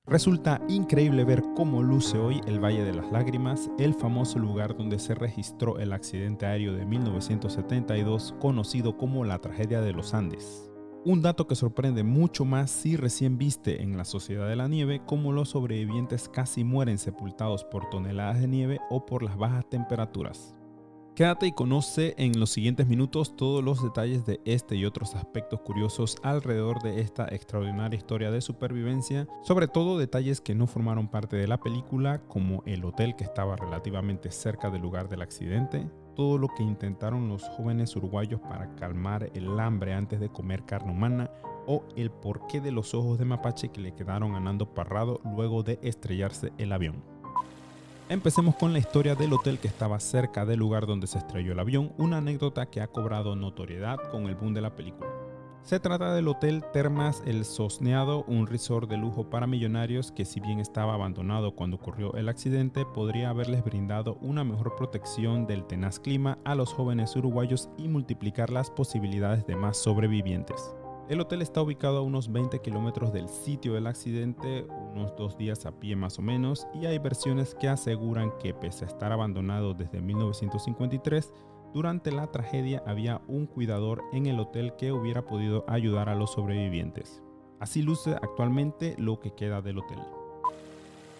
Resulta increíble ver cómo luce hoy el Valle de las Lágrimas, el famoso lugar donde se registró el accidente aéreo de 1972 conocido como la tragedia de los Andes. Un dato que sorprende mucho más si recién viste en La Sociedad de la Nieve cómo los sobrevivientes casi mueren sepultados por toneladas de nieve o por las bajas temperaturas. Quédate y conoce en los siguientes minutos todos los detalles de este y otros aspectos curiosos alrededor de esta extraordinaria historia de supervivencia, sobre todo detalles que no formaron parte de la película, como el hotel que estaba relativamente cerca del lugar del accidente, todo lo que intentaron los jóvenes uruguayos para calmar el hambre antes de comer carne humana, o el porqué de los ojos de mapache que le quedaron a Nando Parrado luego de estrellarse el avión. Empecemos con la historia del hotel que estaba cerca del lugar donde se estrelló el avión, una anécdota que ha cobrado notoriedad con el boom de la película. Se trata del Hotel Termas El Sosneado, un resort de lujo para millonarios que, si bien estaba abandonado cuando ocurrió el accidente, podría haberles brindado una mejor protección del tenaz clima a los jóvenes uruguayos y multiplicar las posibilidades de más sobrevivientes. El hotel está ubicado a unos 20 kilómetros del sitio del accidente, unos 2 días a pie más o menos, y hay versiones que aseguran que, pese a estar abandonado desde 1953, durante la tragedia había un cuidador en el hotel que hubiera podido ayudar a los sobrevivientes. Así luce actualmente lo que queda del hotel.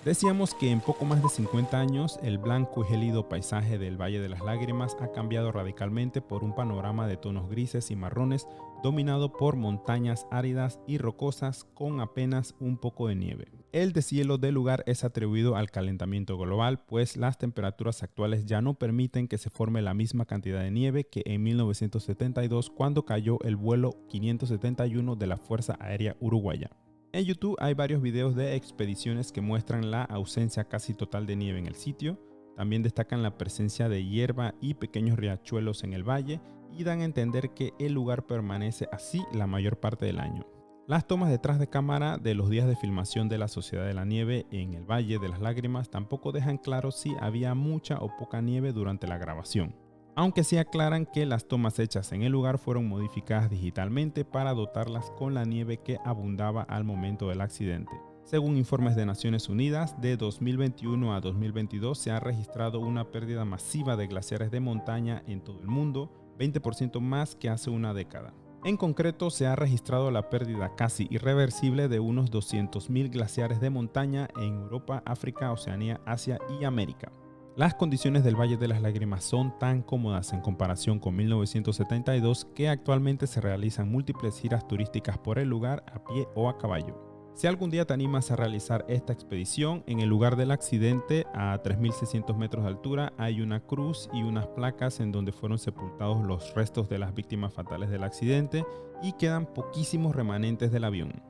Decíamos que en poco más de 50 años el blanco y gélido paisaje del Valle de las Lágrimas ha cambiado radicalmente por un panorama de tonos grises y marrones dominado por montañas áridas y rocosas con apenas un poco de nieve. El deshielo del lugar es atribuido al calentamiento global, pues las temperaturas actuales ya no permiten que se forme la misma cantidad de nieve que en 1972 cuando cayó el vuelo 571 de la Fuerza Aérea Uruguaya. En YouTube hay varios videos de expediciones que muestran la ausencia casi total de nieve en el sitio. También destacan la presencia de hierba y pequeños riachuelos en el valle y dan a entender que el lugar permanece así la mayor parte del año. Las tomas detrás de cámara de los días de filmación de la Sociedad de la Nieve en el Valle de las Lágrimas tampoco dejan claro si había mucha o poca nieve durante la grabación, aunque sí aclaran que las tomas hechas en el lugar fueron modificadas digitalmente para dotarlas con la nieve que abundaba al momento del accidente. Según informes de Naciones Unidas, de 2021 a 2022 se ha registrado una pérdida masiva de glaciares de montaña en todo el mundo, 20% más que hace una década. En concreto, se ha registrado la pérdida casi irreversible de unos 200.000 glaciares de montaña en Europa, África, Oceanía, Asia y América. Las condiciones del Valle de las Lágrimas son tan cómodas en comparación con 1972 que actualmente se realizan múltiples giras turísticas por el lugar a pie o a caballo. Si algún día te animas a realizar esta expedición, en el lugar del accidente, a 3.600 metros de altura, hay una cruz y unas placas en donde fueron sepultados los restos de las víctimas fatales del accidente y quedan poquísimos remanentes del avión.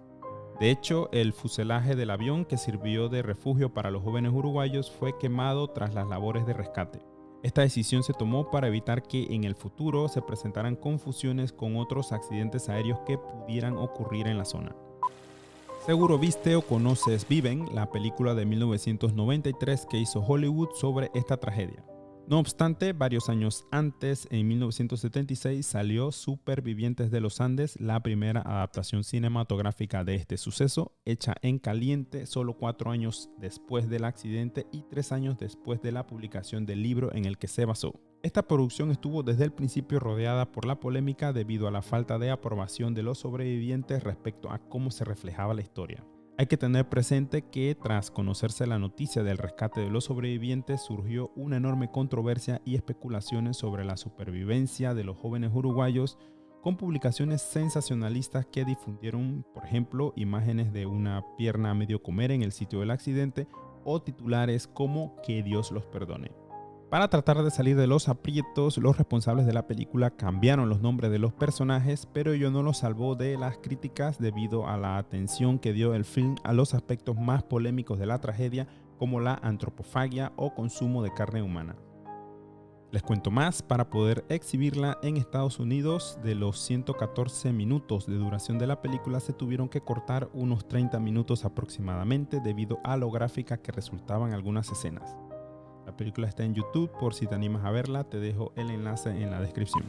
De hecho, el fuselaje del avión que sirvió de refugio para los jóvenes uruguayos fue quemado tras las labores de rescate. Esta decisión se tomó para evitar que en el futuro se presentaran confusiones con otros accidentes aéreos que pudieran ocurrir en la zona. Seguro viste o conoces Viven, la película de 1993 que hizo Hollywood sobre esta tragedia. No obstante, varios años antes, en 1976, salió Supervivientes de los Andes, la primera adaptación cinematográfica de este suceso, hecha en caliente solo 4 años después del accidente y 3 años después de la publicación del libro en el que se basó. Esta producción estuvo desde el principio rodeada por la polémica debido a la falta de aprobación de los sobrevivientes respecto a cómo se reflejaba la historia. Hay que tener presente que tras conocerse la noticia del rescate de los sobrevivientes surgió una enorme controversia y especulaciones sobre la supervivencia de los jóvenes uruguayos con publicaciones sensacionalistas que difundieron, por ejemplo, imágenes de una pierna a medio comer en el sitio del accidente o titulares como "Que Dios los perdone". Para tratar de salir de los aprietos, los responsables de la película cambiaron los nombres de los personajes, pero ello no los salvó de las críticas debido a la atención que dio el film a los aspectos más polémicos de la tragedia, como la antropofagia o consumo de carne humana. Les cuento más, para poder exhibirla en Estados Unidos, de los 114 minutos de duración de la película se tuvieron que cortar unos 30 minutos aproximadamente debido a lo gráfica que resultaban algunas escenas. La película está en YouTube, por si te animas a verla, te dejo el enlace en la descripción.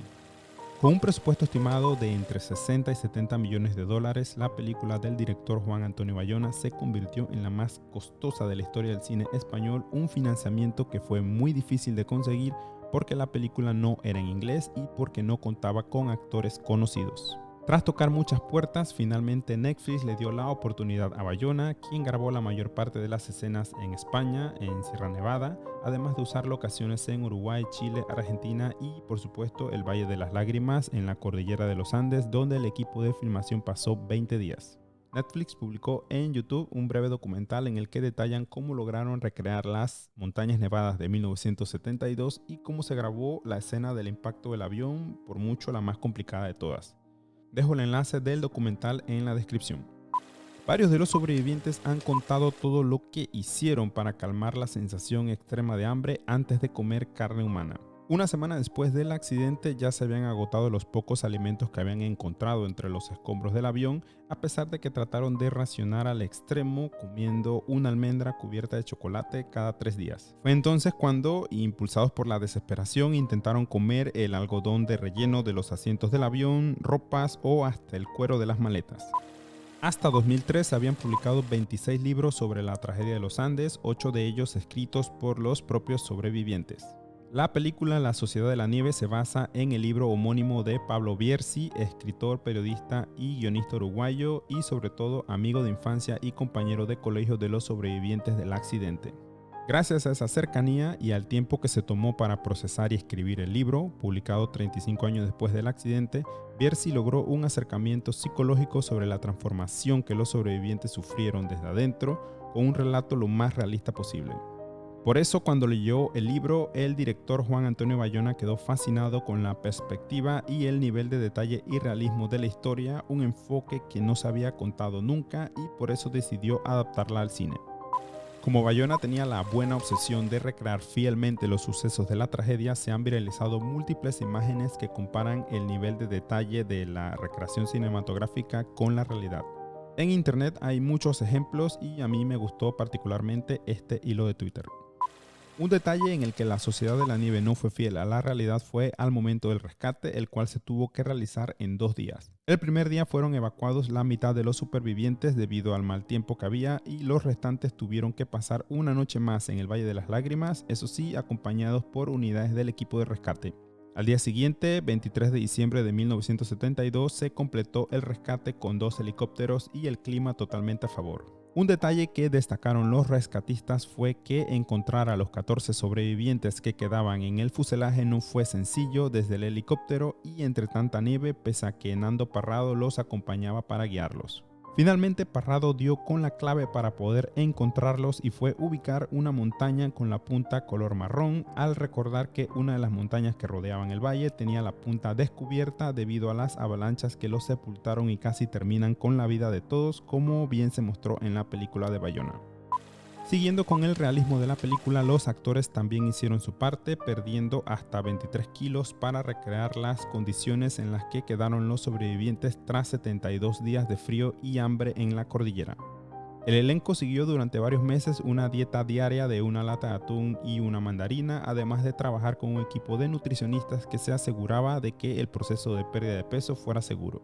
Con un presupuesto estimado de entre 60 y 70 millones de dólares, la película del director Juan Antonio Bayona se convirtió en la más costosa de la historia del cine español, un financiamiento que fue muy difícil de conseguir porque la película no era en inglés y porque no contaba con actores conocidos. Tras tocar muchas puertas, finalmente Netflix le dio la oportunidad a Bayona, quien grabó la mayor parte de las escenas en España, en Sierra Nevada, además de usar locaciones en Uruguay, Chile, Argentina y, por supuesto, el Valle de las Lágrimas en la cordillera de los Andes, donde el equipo de filmación pasó 20 días. Netflix publicó en YouTube un breve documental en el que detallan cómo lograron recrear las montañas nevadas de 1972 y cómo se grabó la escena del impacto del avión, por mucho la más complicada de todas. Dejo el enlace del documental en la descripción. Varios de los sobrevivientes han contado todo lo que hicieron para calmar la sensación extrema de hambre antes de comer carne humana. Una semana después del accidente ya se habían agotado los pocos alimentos que habían encontrado entre los escombros del avión, a pesar de que trataron de racionar al extremo comiendo una almendra cubierta de chocolate cada 3 días. Fue entonces cuando, impulsados por la desesperación, intentaron comer el algodón de relleno de los asientos del avión, ropas o hasta el cuero de las maletas. Hasta 2003 se habían publicado 26 libros sobre la tragedia de los Andes, 8 de ellos escritos por los propios sobrevivientes. La película La Sociedad de la Nieve se basa en el libro homónimo de Pablo Bierzi, escritor, periodista y guionista uruguayo y sobre todo amigo de infancia y compañero de colegio de los sobrevivientes del accidente. Gracias a esa cercanía y al tiempo que se tomó para procesar y escribir el libro, publicado 35 años después del accidente, Bierzi logró un acercamiento psicológico sobre la transformación que los sobrevivientes sufrieron desde adentro, con un relato lo más realista posible. Por eso, cuando leyó el libro, el director Juan Antonio Bayona quedó fascinado con la perspectiva y el nivel de detalle y realismo de la historia, un enfoque que no se había contado nunca y por eso decidió adaptarla al cine. Como Bayona tenía la buena obsesión de recrear fielmente los sucesos de la tragedia, se han viralizado múltiples imágenes que comparan el nivel de detalle de la recreación cinematográfica con la realidad. En internet hay muchos ejemplos y a mí me gustó particularmente este hilo de Twitter. Un detalle en el que la Sociedad de la Nieve no fue fiel a la realidad fue al momento del rescate, el cual se tuvo que realizar en 2 días. El primer día fueron evacuados la mitad de los supervivientes debido al mal tiempo que había y los restantes tuvieron que pasar una noche más en el Valle de las Lágrimas, eso sí, acompañados por unidades del equipo de rescate. Al día siguiente, 23 de diciembre de 1972, se completó el rescate con 2 helicópteros y el clima totalmente a favor. Un detalle que destacaron los rescatistas fue que encontrar a los 14 sobrevivientes que quedaban en el fuselaje no fue sencillo desde el helicóptero y entre tanta nieve, pese a que Nando Parrado los acompañaba para guiarlos. Finalmente, Parrado dio con la clave para poder encontrarlos y fue ubicar una montaña con la punta color marrón, al recordar que una de las montañas que rodeaban el valle tenía la punta descubierta debido a las avalanchas que los sepultaron y casi terminan con la vida de todos, como bien se mostró en la película de Bayona. Siguiendo con el realismo de la película, los actores también hicieron su parte, perdiendo hasta 23 kilos para recrear las condiciones en las que quedaron los sobrevivientes tras 72 días de frío y hambre en la cordillera. El elenco siguió durante varios meses una dieta diaria de una lata de atún y una mandarina, además de trabajar con un equipo de nutricionistas que se aseguraba de que el proceso de pérdida de peso fuera seguro.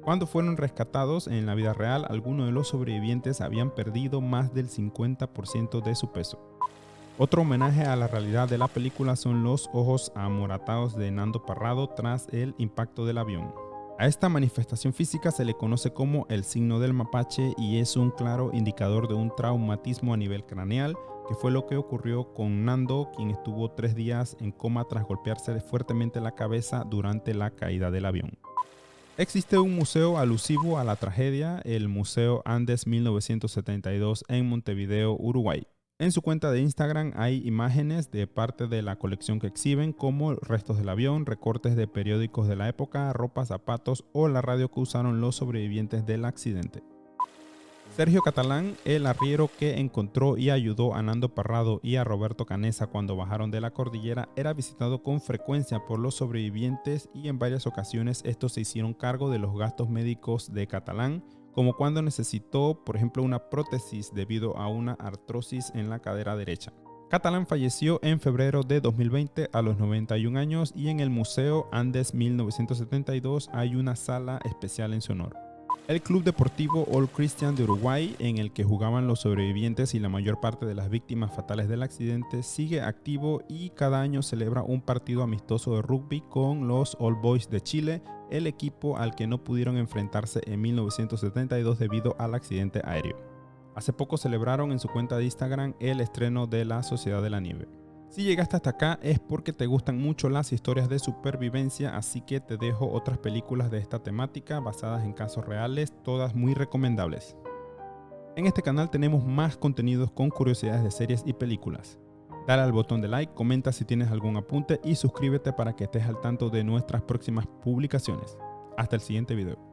Cuando fueron rescatados en la vida real, algunos de los sobrevivientes habían perdido más del 50% de su peso. Otro homenaje a la realidad de la película son los ojos amoratados de Nando Parrado tras el impacto del avión. A esta manifestación física se le conoce como el signo del mapache y es un claro indicador de un traumatismo a nivel craneal, que fue lo que ocurrió con Nando, quien estuvo 3 días en coma tras golpearse fuertemente la cabeza durante la caída del avión. Existe un museo alusivo a la tragedia, el Museo Andes 1972 en Montevideo, Uruguay. En su cuenta de Instagram hay imágenes de parte de la colección que exhiben, como restos del avión, recortes de periódicos de la época, ropa, zapatos o la radio que usaron los sobrevivientes del accidente. Sergio Catalán, el arriero que encontró y ayudó a Nando Parrado y a Roberto Canessa cuando bajaron de la cordillera, era visitado con frecuencia por los sobrevivientes y en varias ocasiones estos se hicieron cargo de los gastos médicos de Catalán, como cuando necesitó, por ejemplo, una prótesis debido a una artrosis en la cadera derecha. Catalán falleció en febrero de 2020 a los 91 años y en el Museo Andes 1972 hay una sala especial en su honor. El Club Deportivo All Christian de Uruguay, en el que jugaban los sobrevivientes y la mayor parte de las víctimas fatales del accidente, sigue activo y cada año celebra un partido amistoso de rugby con los All Boys de Chile, el equipo al que no pudieron enfrentarse en 1972 debido al accidente aéreo. Hace poco celebraron en su cuenta de Instagram el estreno de La Sociedad de la Nieve. Si llegaste hasta acá es porque te gustan mucho las historias de supervivencia, así que te dejo otras películas de esta temática basadas en casos reales, todas muy recomendables. En este canal tenemos más contenidos con curiosidades de series y películas. Dale al botón de like, comenta si tienes algún apunte y suscríbete para que estés al tanto de nuestras próximas publicaciones. Hasta el siguiente video.